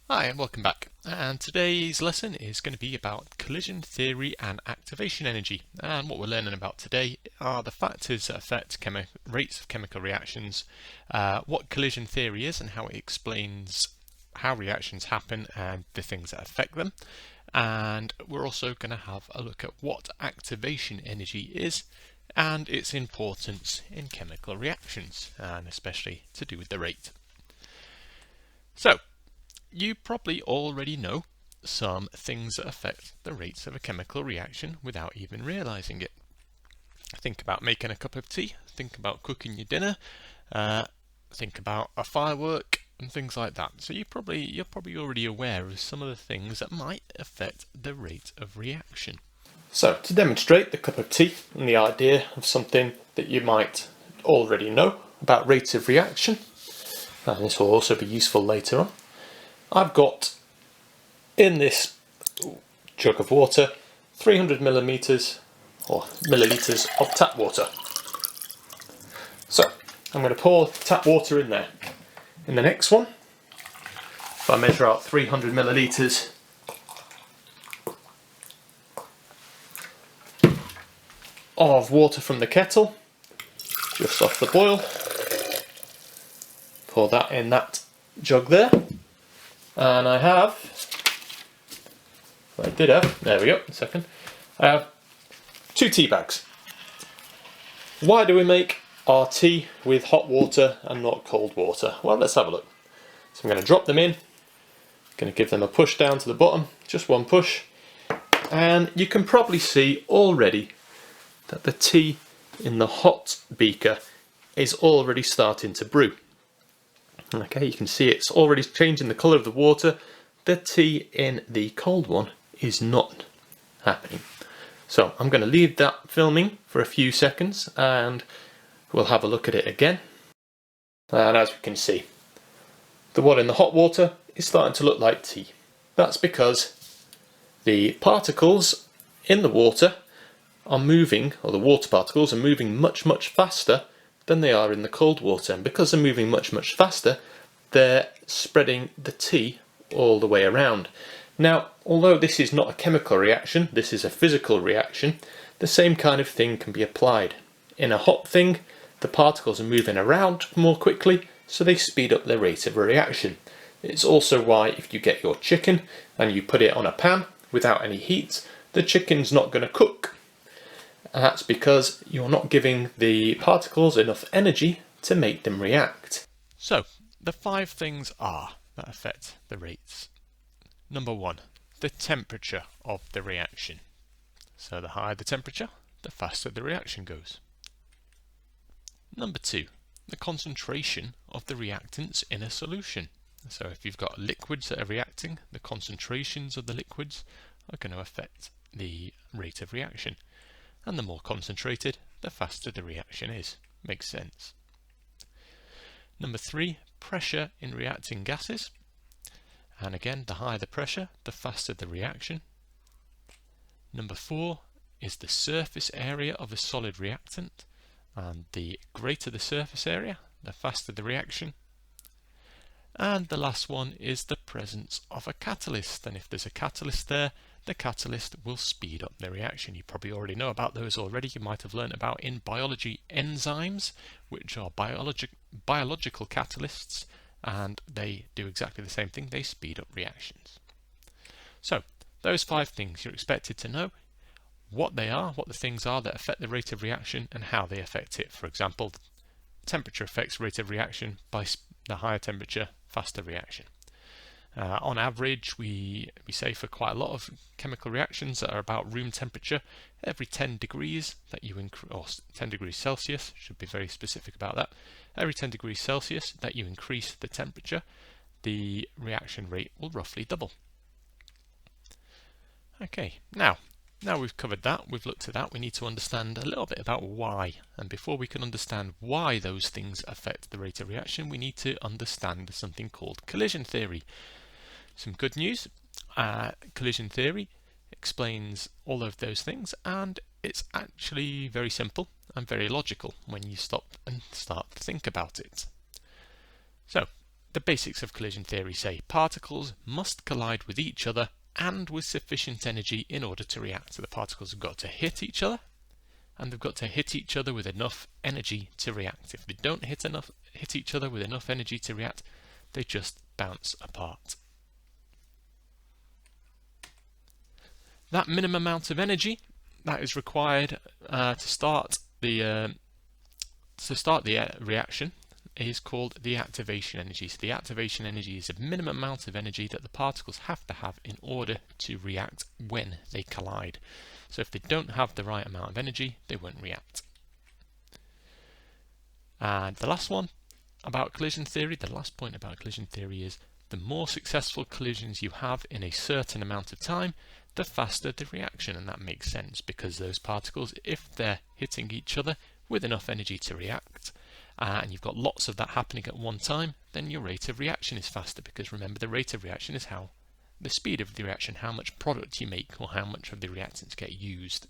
Hi and welcome back. And today's lesson is going to be about collision theory and activation energy. And what we're learning about today are the factors that affect rates of chemical reactions, what collision theory is and how it explains how reactions happen and the things that affect them. And we're also going to have a look at what activation energy is and its importance in chemical reactions, and especially to do with the rate. So, you probably already know some things that affect the rates of a chemical reaction without even realizing it. Think about making a cup of tea, think about cooking your dinner, think about a firework and things like that. So you're probably already aware of some of the things that might affect the rate of reaction. So to demonstrate the cup of tea and the idea of something that you might already know about rates of reaction, and this will also be useful later on, I've got in this jug of water 300 milliliters of tap water. So I'm going to pour tap water in there. In the next one, if I measure out 300 milliliters of water from the kettle, just off the boil, pour that in that jug there. And I have, there we go, a second, I have 2 tea bags. Why do we make our tea with hot water and not cold water? Well, let's have a look. So I'm going to drop them in, going to give them a push down to the bottom, just one push, and you can probably see already that the tea in the hot beaker is already starting to brew. Okay, you can see it's already changing the colour of the water. The tea in the cold one is not happening. So I'm going to leave that filming for a few seconds and we'll have a look at it again. And as we can see, the one in the hot water is starting to look like tea. That's because the particles in the water are moving, or the water particles are moving much faster than they are in the cold water, and because they're moving much faster, they're spreading the tea all the way around. Now, although this is not a chemical reaction, this is a physical reaction, the same kind of thing can be applied. In a hot thing, the particles are moving around more quickly, so they speed up the rate of a reaction. It's also why if you get your chicken and you put it on a pan without any heat, the chicken's not going to cook. And that's because you're not giving the particles enough energy to make them react. So, the 5 things are that affect the rates. Number 1, the temperature of the reaction. So the higher the temperature, the faster the reaction goes. Number 2, the concentration of the reactants in a solution. So if you've got liquids that are reacting, the concentrations of the liquids are going to affect the rate of reaction. And the more concentrated, the faster the reaction is. Makes sense. Number 3, pressure in reacting gases. And again, the higher the pressure, the faster the reaction. Number 4 is the surface area of a solid reactant. And the greater the surface area, the faster the reaction. And the last one is the presence of a catalyst. And if there's a catalyst there, the catalyst will speed up the reaction. You probably already know about those already. You might have learned about in biology enzymes, which are biological catalysts, and they do exactly the same thing. They speed up reactions. So those 5 things you're expected to know what they are, what the things are that affect the rate of reaction and how they affect it. For example, temperature affects rate of reaction. By the higher temperature, faster reaction. On average, we say for quite a lot of chemical reactions that are about room temperature, every 10 degrees that you increase, or 10 degrees Celsius, should be very specific about that, every 10 degrees Celsius that you increase the temperature, the reaction rate will roughly double. Okay, now we've covered that, we've looked at that, we need to understand a little bit about why. And before we can understand why those things affect the rate of reaction, we need to understand something called collision theory. Some good news, collision theory explains all of those things, and it's actually very simple and very logical when you stop and start to think about it. So, The basics of collision theory say particles must collide with each other and with sufficient energy in order to react. So the particles have got to hit each other, and they've got to hit each other with enough energy to react. If they don't hit each other with enough energy to react, they just bounce apart. That minimum amount of energy that is required to start the reaction is called the activation energy. So the activation energy is a minimum amount of energy that the particles have to have in order to react when they collide. So if they don't have the right amount of energy, they won't react. And the last one about collision theory, the last point about collision theory is the more successful collisions you have in a certain amount of time, the faster the reaction. And that makes sense because those particles, if they're hitting each other with enough energy to react, and you've got lots of that happening at one time, then your rate of reaction is faster, because remember, the rate of reaction is the speed of the reaction, how much product you make or how much of the reactants get used.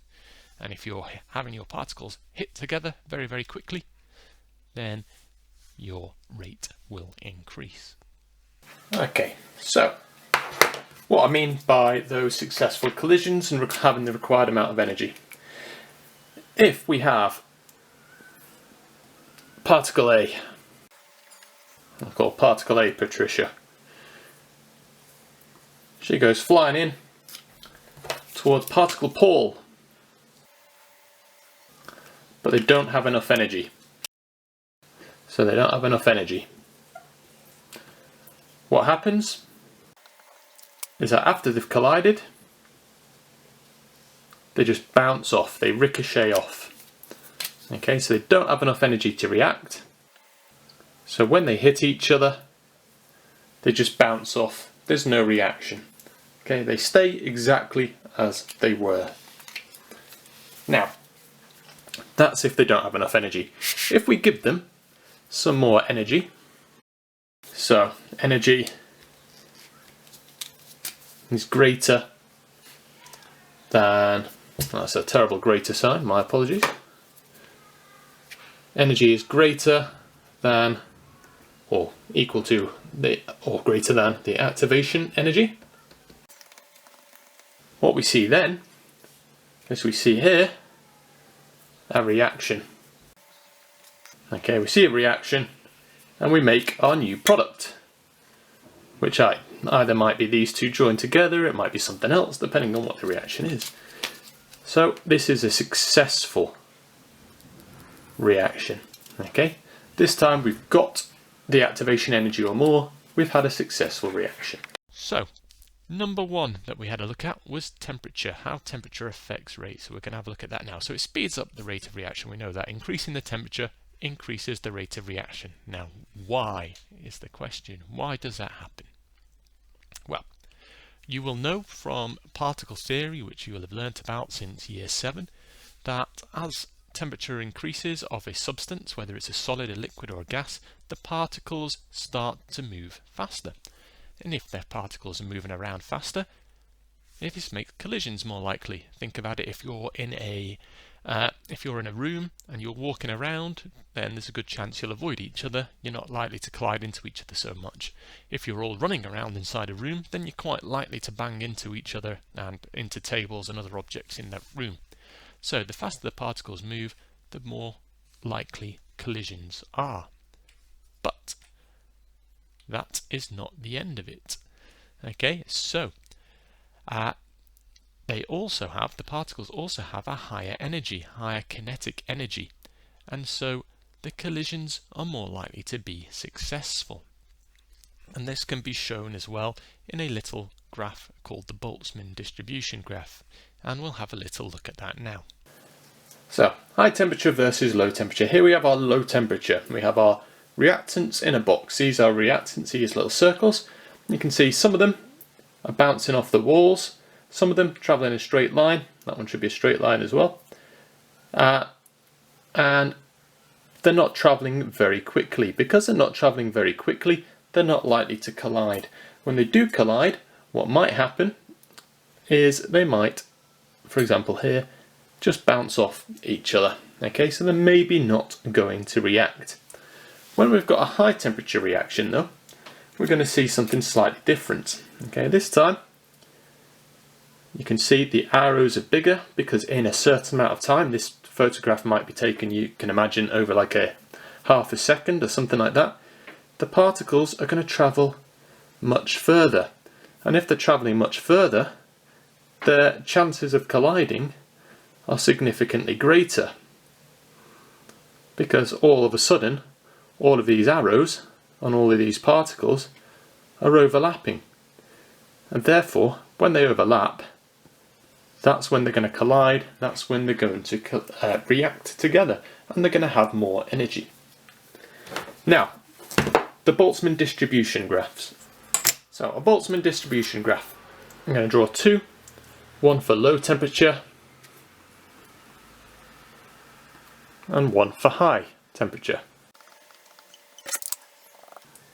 And if you're having your particles hit together very, very quickly, then your rate will increase. Okay, so what I mean by those successful collisions and having the required amount of energy. If we have particle A, I'll call particle A Patricia. She goes flying in towards particle Paul, but they don't have enough energy. So they don't have enough energy. What happens is that after they've collided, they just bounce off, they ricochet off. Okay, so they don't have enough energy to react. So when they hit each other, they just bounce off. There's no reaction. Okay, they stay exactly as they were. Now, that's if they don't have enough energy. If we give them some more energy, so energy is greater than, that's a terrible greater sign, my apologies. Energy is greater than or equal to or greater than the activation energy. What we see then is we see here a reaction. Okay, we see a reaction and we make our new product, which either might be these two joined together, it might be something else, depending on what the reaction is. So this is a successful reaction. Okay, this time we've got the activation energy or more, we've had a successful reaction. So number one that we had a look at was temperature, how temperature affects rate. So we're going to have a look at that now. So it speeds up the rate of reaction. We know that increasing the temperature increases the rate of reaction. Now why is the question? Why does that happen? Well, you will know from particle theory, which you will have learnt about since year 7, that as temperature increases of a substance, whether it's a solid, a liquid or a gas, the particles start to move faster. And if their particles are moving around faster, this makes collisions more likely. Think about it, if you're in a room and you're walking around, then there's a good chance you'll avoid each other. You're not likely to collide into each other so much. If you're all running around inside a room, then you're quite likely to bang into each other and into tables and other objects in that room. So the faster the particles move, the more likely collisions are. But that is not the end of it. Okay, so the particles also have a higher energy, higher kinetic energy, and so the collisions are more likely to be successful. And this can be shown as well in a little graph called the Boltzmann distribution graph, and we'll have a little look at that now. So, high temperature versus low temperature. Here we have our low temperature. We have our reactants in a box. These are reactants, these little circles. You can see some of them are bouncing off the walls, some of them travel in a straight line. That one should be a straight line as well. And they're not travelling very quickly. Because they're not travelling very quickly, they're not likely to collide. When they do collide, what might happen is they might, for example here, just bounce off each other. Okay, so they're maybe not going to react. When we've got a high temperature reaction though, we're going to see something slightly different. Okay, this time you can see the arrows are bigger because in a certain amount of time, this photograph might be taken, you can imagine, over like a half a second or something like that. The particles are going to travel much further, and if they're travelling much further, their chances of colliding are significantly greater, because all of a sudden all of these arrows on all of these particles are overlapping, and therefore when they overlap, that's when they're going to collide, that's when they're going to react together, and they're going to have more energy. Now, the Boltzmann distribution graphs. So a Boltzmann distribution graph, I'm going to draw two, one for low temperature and one for high temperature.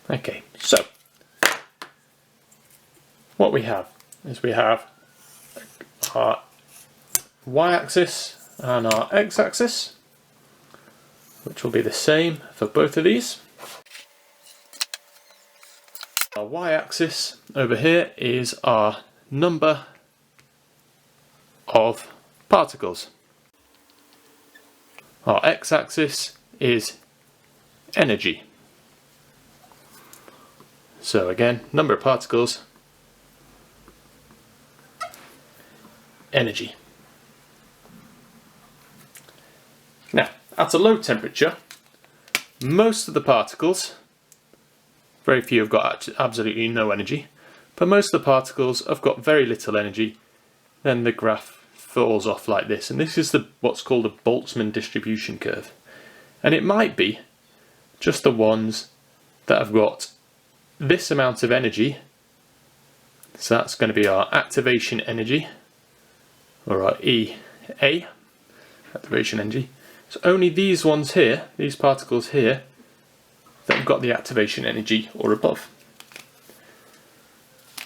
Okay, so what we have is we have our y-axis and our x-axis, which will be the same for both of these. Our y-axis over here is our number of particles. Our x-axis is energy. So again, number of particles, energy. Now, at a low temperature, most of the particles, very few have got absolutely no energy, but most of the particles have got very little energy. Then the graph falls off like this, and this is what's called a Boltzmann distribution curve. And it might be just the ones that have got this amount of energy, so that's going to be our activation energy, or our EA, activation energy. So only these ones here, these particles here, that have got the activation energy or above.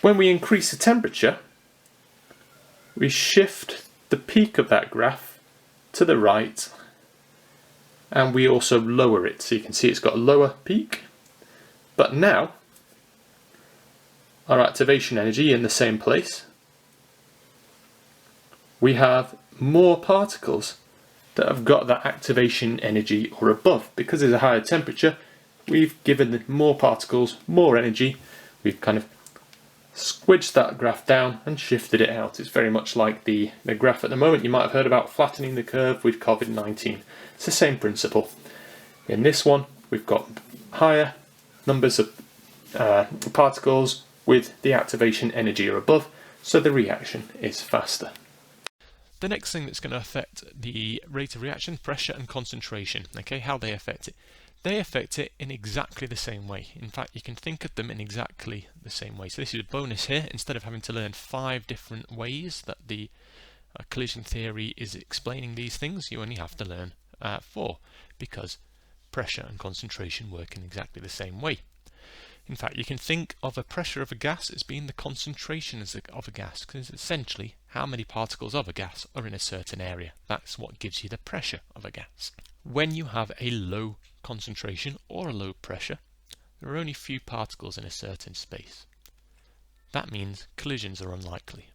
When we increase the temperature, we shift the peak of that graph to the right, and we also lower it. So you can see it's got a lower peak, but now our activation energy in the same place, we have more particles that have got that activation energy or above. Because there's a higher temperature, we've given more particles more energy. We've kind of squidged that graph down and shifted it out. It's very much like the graph at the moment. You might have heard about flattening the curve with COVID-19. It's the same principle. In this one, we've got higher numbers of particles with the activation energy or above, so the reaction is faster. The next thing that's going to affect the rate of reaction, pressure and concentration. Okay, how they affect it. They affect it in exactly the same way. In fact, you can think of them in exactly the same way. So this is a bonus here. Instead of having to learn 5 different ways that the collision theory is explaining these things, you only have to learn 4, because pressure and concentration work in exactly the same way. In fact, you can think of a pressure of a gas as being the concentration of a gas, because it's essentially how many particles of a gas are in a certain area. That's what gives you the pressure of a gas. When you have a low concentration or a low pressure, there are only few particles in a certain space. That means collisions are unlikely.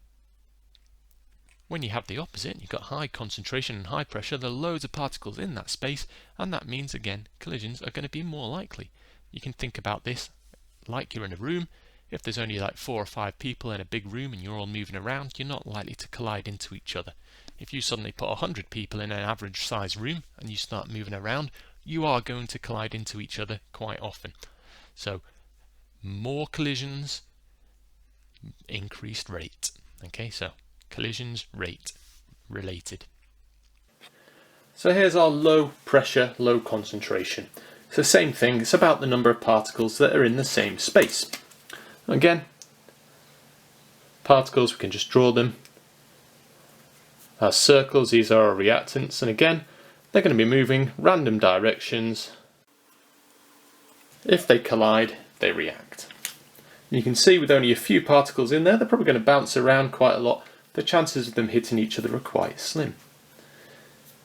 When you have the opposite, you've got high concentration and high pressure, there are loads of particles in that space, and that means, again, collisions are going to be more likely. You can think about this like you're in a room. If there's only like 4 or 5 people in a big room and you're all moving around, you're not likely to collide into each other. If you suddenly put 100 people in an average size room and you start moving around, you are going to collide into each other quite often. So more collisions, increased rate. Okay, so collisions, rate, related. So here's our low pressure, low concentration. It's the same thing, it's about the number of particles that are in the same space. Again, particles, we can just draw them as circles. These are our reactants, and again, they're going to be moving random directions. If they collide, they react. You can see with only a few particles in there, they're probably going to bounce around quite a lot. The chances of them hitting each other are quite slim.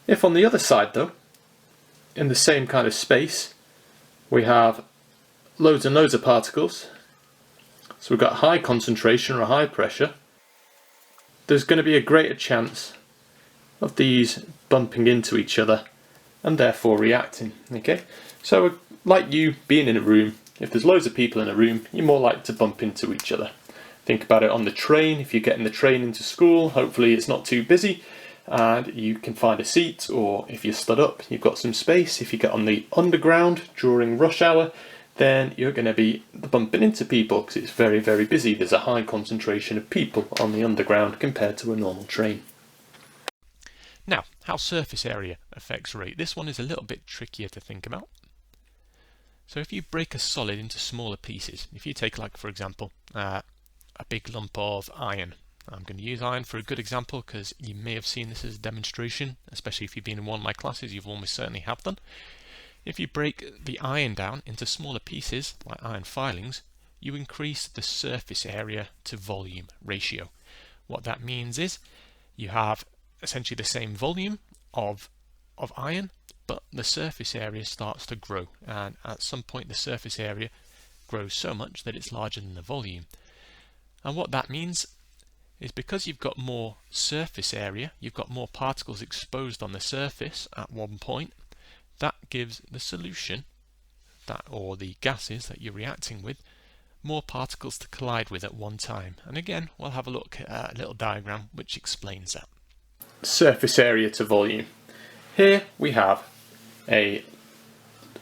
If on the other side though, in the same kind of space, we have loads and loads of particles, So we've got high concentration or high pressure. There's going to be a greater chance of these bumping into each other and therefore reacting. Okay, so like you being in a room, if there's loads of people in a room, you're more likely to bump into each other. Think about it on the train. If you're getting the train into school, hopefully it's not too busy and you can find a seat, or if you're stood up, you've got some space. If you get on the underground during rush hour, then you're going to be bumping into people because it's very, very busy. There's a high concentration of people on the underground compared to a normal train. Now, how surface area affects rate. This one is a little bit trickier to think about. So if you break a solid into smaller pieces, if you take, like, for example, a big lump of iron. I'm going to use iron for a good example because you may have seen this as a demonstration, especially if you've been in one of my classes, you've almost certainly have done. If you break the iron down into smaller pieces, like iron filings, you increase the surface area to volume ratio. What that means is you have essentially the same volume of iron, but the surface area starts to grow, and at some point the surface area grows so much that it's larger than the volume. And what that means is because you've got more surface area, you've got more particles exposed on the surface at one point, that gives the solution, or the gases that you're reacting with, more particles to collide with at one time. And again, we'll have a look at a little diagram which explains that. Surface area to volume. Here we have a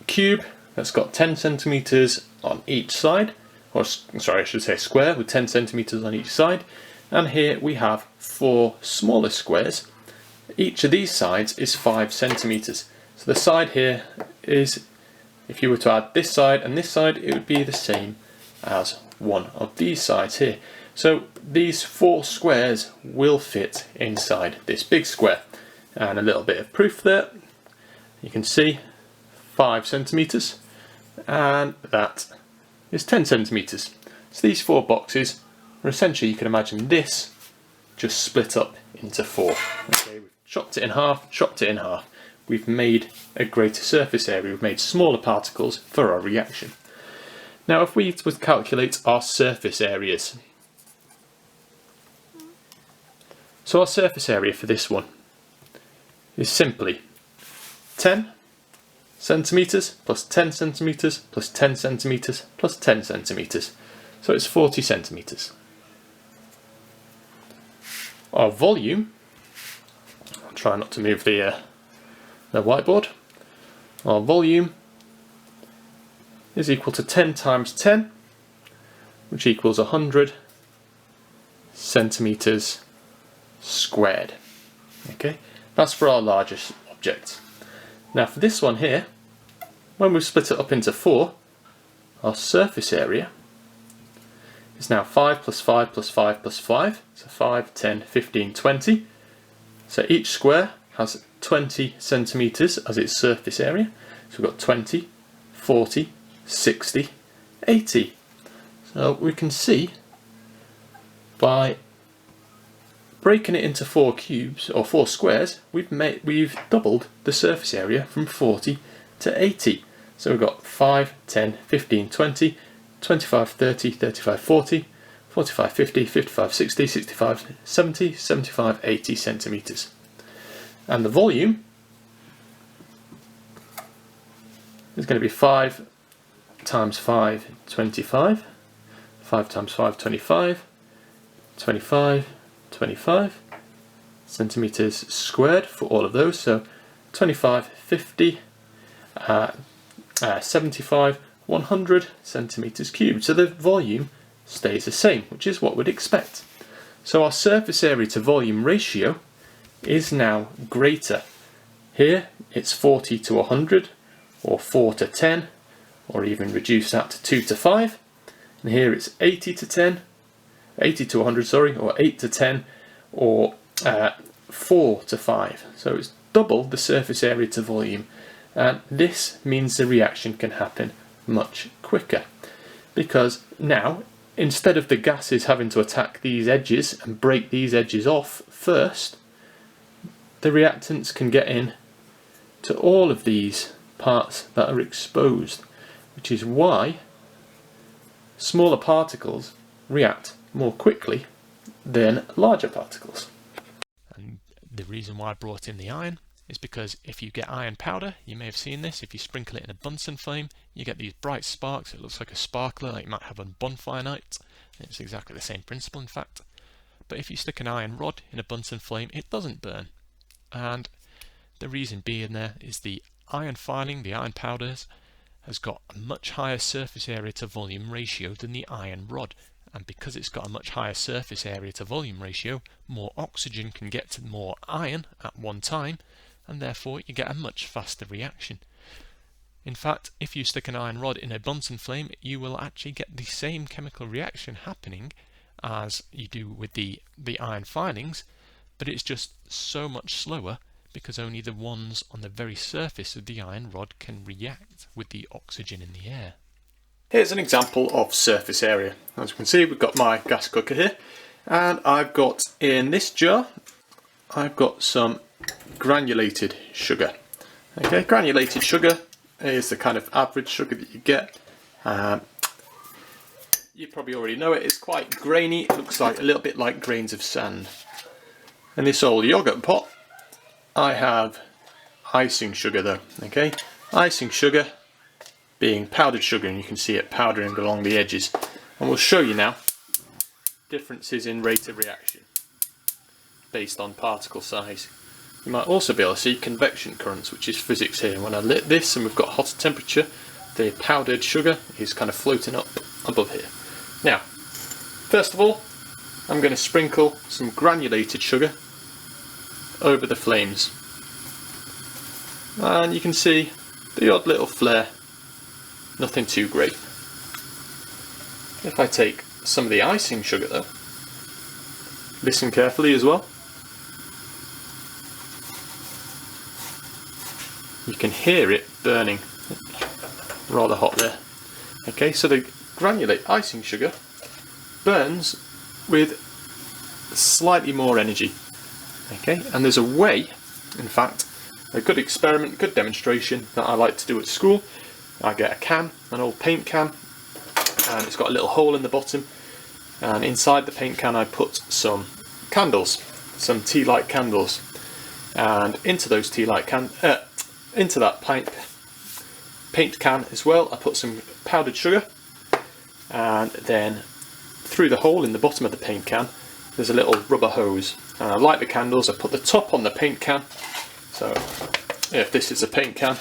cube that's got 10 centimeters on each side, or sorry, I should say square with 10 centimeters on each side, and here we have 4 smaller squares. Each of these sides is 5 centimeters. So the side here is, if you were to add this side and this side, it would be the same as one of these sides here. So these 4 squares will fit inside this big square. And a little bit of proof there. You can see 5 centimeters, and that is 10 centimeters. So these 4 boxes are essentially, you can imagine this just split up into 4. Okay, we've chopped it in half, chopped it in half. We've made a greater surface area, we've made smaller particles for our reaction. Now if we would calculate our surface areas. So our surface area for this one is simply 10 centimeters plus 10 centimeters plus 10 centimeters plus 10 centimeters. So it's 40 centimeters. Our volume, I'll try not to move the whiteboard. Our volume is equal to 10 times 10, which equals 100 centimeters squared. Okay, that's for our largest object. Now for this one here, when we split it up into 4, our surface area is now 5 plus 5 plus 5 plus 5, so 5, 10, 15, 20. So each square has 20 centimeters as its surface area. So we've got 20, 40, 60, 80. So we can see by breaking it into 4 cubes or 4 squares, we've doubled the surface area from 40 to 80. So we've got 5, 10, 15, 20, 25, 30, 35, 40, 45, 50, 55, 60, 65, 70, 75, 80 centimeters. And the volume is going to be 5 times 5, 25, 5 times 5, 25, 25, 25 centimeters squared for all of those. So 25, 50, 75, 100 centimeters cubed. So the volume stays the same, which is what we'd expect. So our surface area to volume ratio is now greater. Here it's 40 to 100, or 4 to 10, or even reduce that to 2 to 5. And here it's 80 to 10, 80 to 100, sorry, or 8 to 10, or 4 to 5. So it's double the surface area to volume. And this means the reaction can happen much quicker, because now instead of the gases having to attack these edges and break these edges off first, the reactants can get in to all of these parts that are exposed, which is why smaller particles react more quickly than larger particles. And the reason why I brought in the iron is because if you get iron powder, you may have seen this, if you sprinkle it in a Bunsen flame, you get these bright sparks. It looks like a sparkler, like you might have on bonfire night. It's exactly the same principle, in fact. But if you stick an iron rod in a Bunsen flame, it doesn't burn. And the reason being there is the iron filing, the iron powders, has got a much higher surface area to volume ratio than the iron rod. And because it's got a much higher surface area to volume ratio, more oxygen can get to more iron at one time, and therefore you get a much faster reaction. In fact, if you stick an iron rod in a Bunsen flame, you will actually get the same chemical reaction happening as you do with the iron filings, but it's just so much slower because only the ones on the very surface of the iron rod can react with the oxygen in the air. Here's an example of surface area. As you can see, we've got my gas cooker here, and I've got in this jar, I've got some granulated sugar. Okay, granulated sugar is the kind of average sugar that you get. You probably already know it. It's quite grainy. It looks like a little bit like grains of sand. In this old yogurt pot, I have icing sugar though. Okay, icing sugar being powdered sugar, and you can see it powdering along the edges. And we'll show you now differences in rate of reaction based on particle size. You might also be able to see convection currents, which is physics here. When I lit this and we've got hotter temperature, the powdered sugar is kind of floating up above here. Now, first of all, I'm going to sprinkle some granulated sugar over the flames. And you can see the odd little flare, nothing too great. If I take some of the icing sugar though, listen carefully as well. You can hear it burning, rather hot there. Okay, so the granulate icing sugar burns with slightly more energy. Okay, and there's a way, in fact, a good experiment, good demonstration that I like to do at school. I get a can, an old paint can, and it's got a little hole in the bottom, and inside the paint can I put some candles, some tea light candles, and into those tea light into that paint can as well I put some powdered sugar, and then through the hole in the bottom of the paint can there's a little rubber hose, and I light the candles. I put the top on the paint can, so if this is a paint can,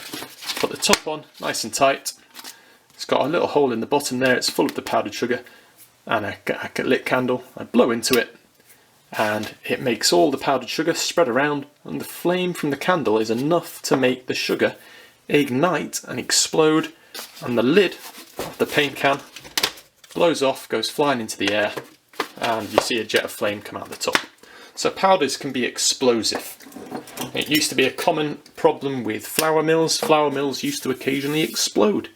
put the top on nice and tight. It's got a little hole in the bottom there, it's full of the powdered sugar, and a lit candle. I blow into it and it makes all the powdered sugar spread around, and the flame from the candle is enough to make the sugar ignite and explode, and the lid of the paint can blows off, goes flying into the air, and you see a jet of flame come out the top. So powders can be explosive. It used to be a common problem with flour mills. Flour mills used to occasionally explode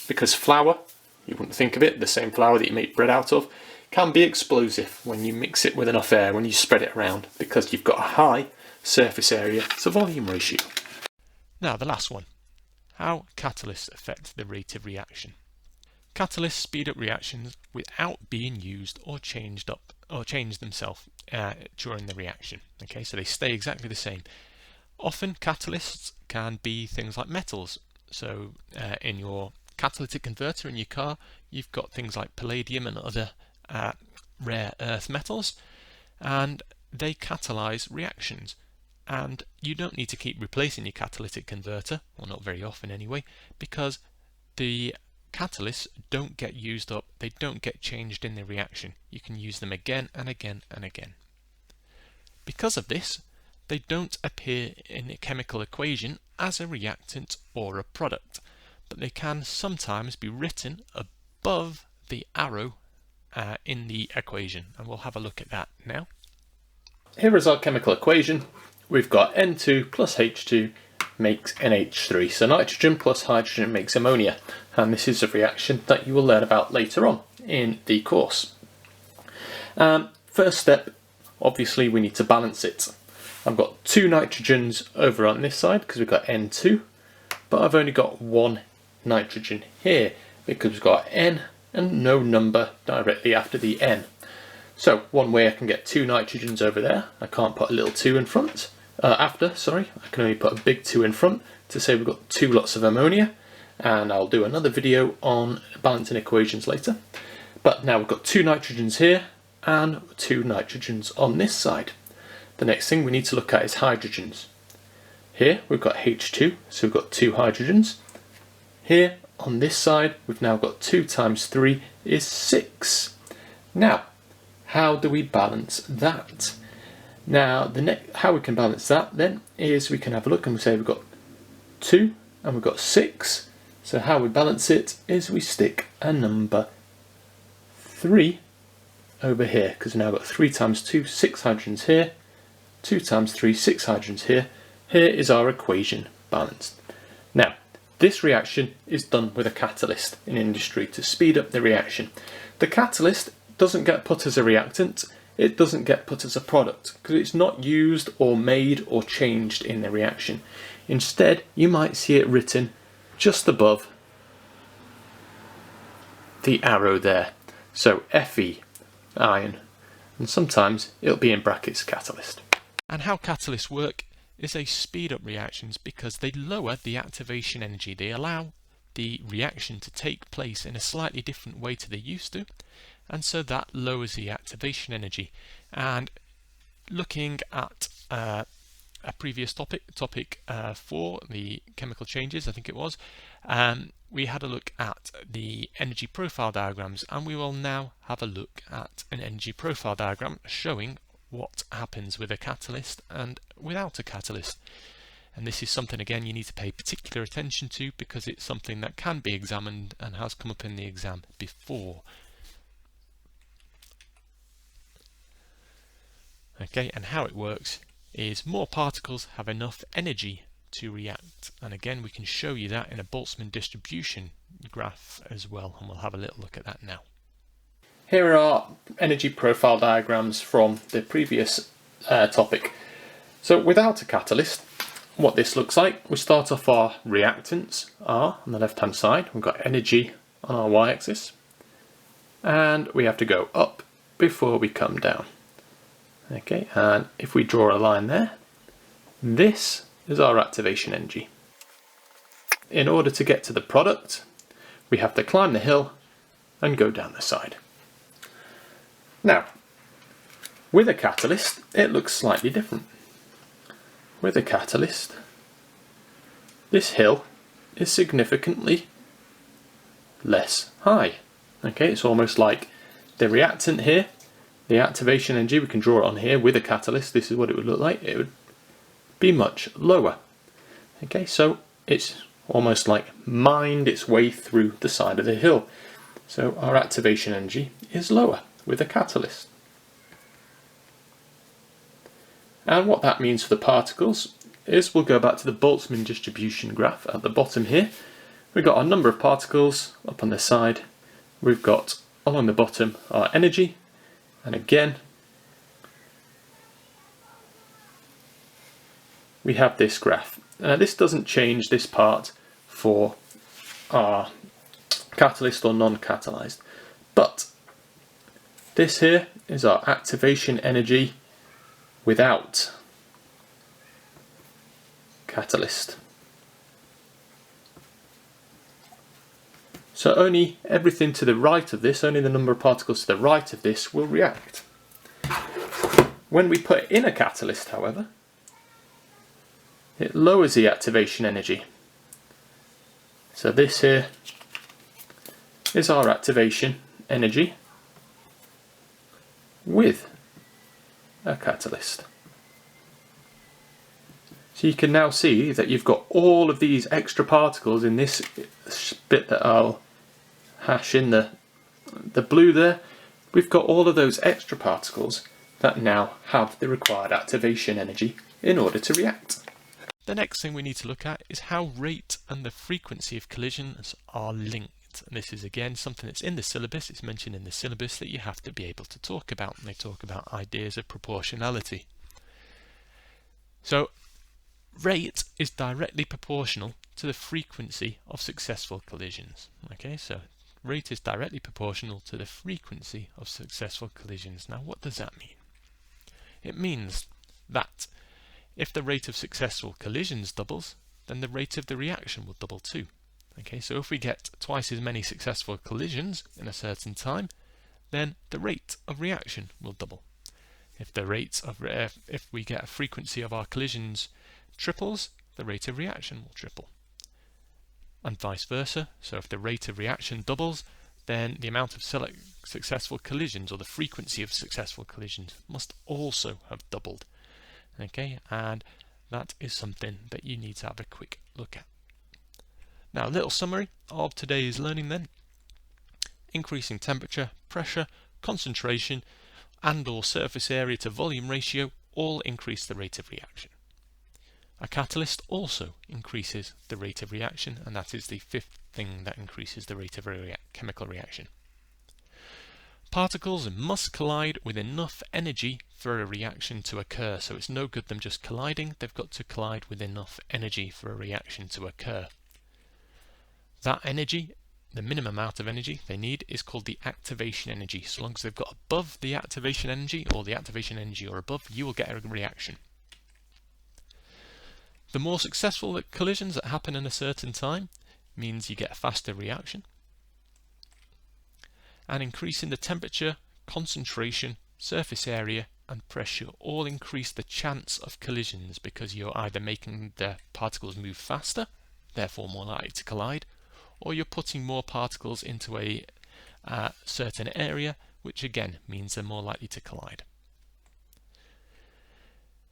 because flour, you wouldn't think of it, the same flour that you make bread out of, can be explosive when you mix it with enough air, when you spread it around, because you've got a high surface area to volume ratio. Now the last one, how catalysts affect the rate of reaction. Catalysts speed up reactions without being used or change themselves during the reaction. Okay, so they stay exactly the same. Often catalysts can be things like metals. So in your catalytic converter in your car, you've got things like palladium and other rare earth metals, and they catalyze reactions. And you don't need to keep replacing your catalytic converter, or not very often anyway, because the catalysts don't get used up, they don't get changed in the reaction. You can use them again and again and again. Because of this, they don't appear in a chemical equation as a reactant or a product, but they can sometimes be written above the arrow in the equation, and we'll have a look at that now. Here is our chemical equation. We've got N2 plus H2 makes NH3, so nitrogen plus hydrogen makes ammonia, and this is a reaction that you will learn about later on in the course. First step, obviously we need to balance it. I've got two nitrogens over on this side because we've got N2, but I've only got one nitrogen here because we've got N and no number directly after the N. So one way I can get 2 nitrogens over there, I can't put a little 2 in front, I can only put a big 2 in front to say we've got 2 lots of ammonia, and I'll do another video on balancing equations later. But now we've got 2 nitrogens here and 2 nitrogens on this side. The next thing we need to look at is hydrogens. Here we've got H2, so we've got 2 hydrogens. Here on this side we've now got 2 times 3 is 6. Now, how do we balance that? Now, how we can balance that then is we can have a look and we say we've got 2 and we've got 6. So how we balance it is we stick a number 3 over here, because we've now got 3 times 2, 6 hydrogens here, 2 times 3, 6 hydrogens here. Here is our equation balanced. Now, this reaction is done with a catalyst in industry to speed up the reaction. The catalyst doesn't get put as a reactant, it doesn't get put as a product, because it's not used or made or changed in the reaction. Instead, you might see it written just above the arrow there. So Fe, iron, and sometimes it'll be in brackets catalyst. And how catalysts work is they speed up reactions because they lower the activation energy. They allow the reaction to take place in a slightly different way to they used to, and so that lowers the activation energy. And looking at a previous topic 4, the chemical changes, I think it was, we had a look at the energy profile diagrams, and we will now have a look at an energy profile diagram showing what happens with a catalyst and without a catalyst. And this is something, again, you need to pay particular attention to because it's something that can be examined and has come up in the exam before. Okay, and how it works is more particles have enough energy to react, and again we can show you that in a Boltzmann distribution graph as well, and we'll have a little look at that now. Here are energy profile diagrams from the previous topic. So without a catalyst, what this looks like, we start off our reactants are on the left hand side, we've got energy on our y-axis, and we have to go up before we come down. Okay, and if we draw a line there, this is our activation energy. In order to get to the product, we have to climb the hill and go down the side. Now, with a catalyst, it looks slightly different. With a catalyst, this hill is significantly less high. Okay, it's almost like the reactant here, the activation energy, we can draw it on here with a catalyst. This is what it would look like. It would be much lower. Okay, so it's almost like mined its way through the side of the hill. So our activation energy is lower with a catalyst. And what that means for the particles is, we'll go back to the Boltzmann distribution graph at the bottom here. We've got our number of particles up on the side. We've got along the bottom our energy, and again we have this graph. Now this doesn't change this part for our catalyst or non-catalyzed, but this here is our activation energy without catalyst. So only everything to the right of this, only the number of particles to the right of this will react. When we put in a catalyst, however, it lowers the activation energy. So this here is our activation energy with a catalyst. So you can now see that you've got all of these extra particles in this bit that I'll hash in the blue there. We've got all of those extra particles that now have the required activation energy in order to react. The next thing we need to look at is how rate and the frequency of collisions are linked. And this is again something that's in the syllabus. It's mentioned in the syllabus that you have to be able to talk about, and they talk about ideas of proportionality. So rate is directly proportional to the frequency of successful collisions. Okay, so rate is directly proportional to the frequency of successful collisions. Now, what does that mean? It means that if the rate of successful collisions doubles, then the rate of the reaction will double too. Okay, so if we get twice as many successful collisions in a certain time, then the rate of reaction will double. If we get a frequency of our collisions triples, the rate of reaction will triple. And vice versa. So if the rate of reaction doubles, then the amount of successful collisions, or the frequency of successful collisions, must also have doubled. Okay, and that is something that you need to have a quick look at. Now, a little summary of today's learning then. Increasing temperature, pressure, concentration, and or surface area to volume ratio all increase the rate of reaction. A catalyst also increases the rate of reaction, and that is the fifth thing that increases the rate of a chemical reaction. Particles must collide with enough energy for a reaction to occur, so it's no good them just colliding, they've got to collide with enough energy for a reaction to occur. That energy, the minimum amount of energy they need, is called the activation energy. So long as they've got above the activation energy, or the activation energy or above, you will get a reaction. The more successful collisions that happen in a certain time means you get a faster reaction. And increasing the temperature, concentration, surface area and pressure all increase the chance of collisions, because you're either making the particles move faster, therefore more likely to collide, or you're putting more particles into a certain area, which again means they're more likely to collide.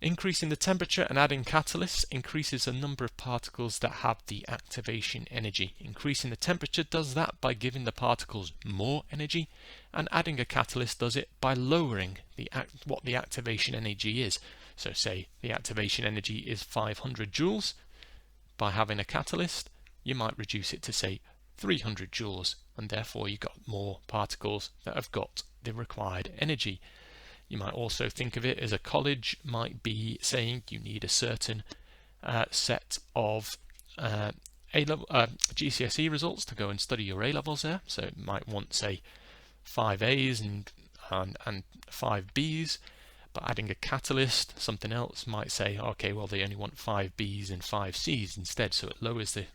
Increasing the temperature and adding catalysts increases the number of particles that have the activation energy. Increasing the temperature does that by giving the particles more energy, and adding a catalyst does it by lowering what the activation energy is. So say the activation energy is 500 joules. By having a catalyst, you might reduce it to say 300 joules, and therefore you've got more particles that have got the required energy. You might also think of it as a college might be saying you need a certain set of GCSE results to go and study your A-levels there. So it might want, say, 5 A's and 5 B's, but adding a catalyst, something else might say, okay, well, they only want 5 B's and 5 C's instead, so it lowers the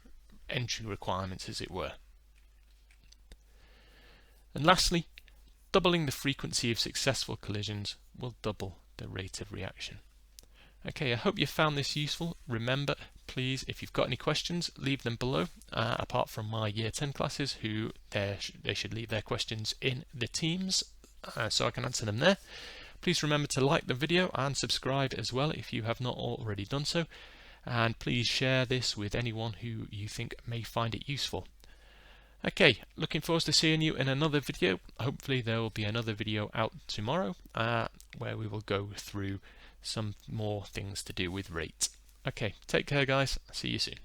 entry requirements, as it were. And lastly, doubling the frequency of successful collisions will double the rate of reaction. Okay, I hope you found this useful. Remember, please, if you've got any questions, leave them below. Apart from my Year 10 classes, who they should leave their questions in the Teams, so I can answer them there. Please remember to like the video and subscribe as well if you have not already done so. And please share this with anyone who you think may find it useful. Okay, looking forward to seeing you in another video. Hopefully there will be another video out tomorrow where we will go through some more things to do with rate. Okay, take care guys, see you soon.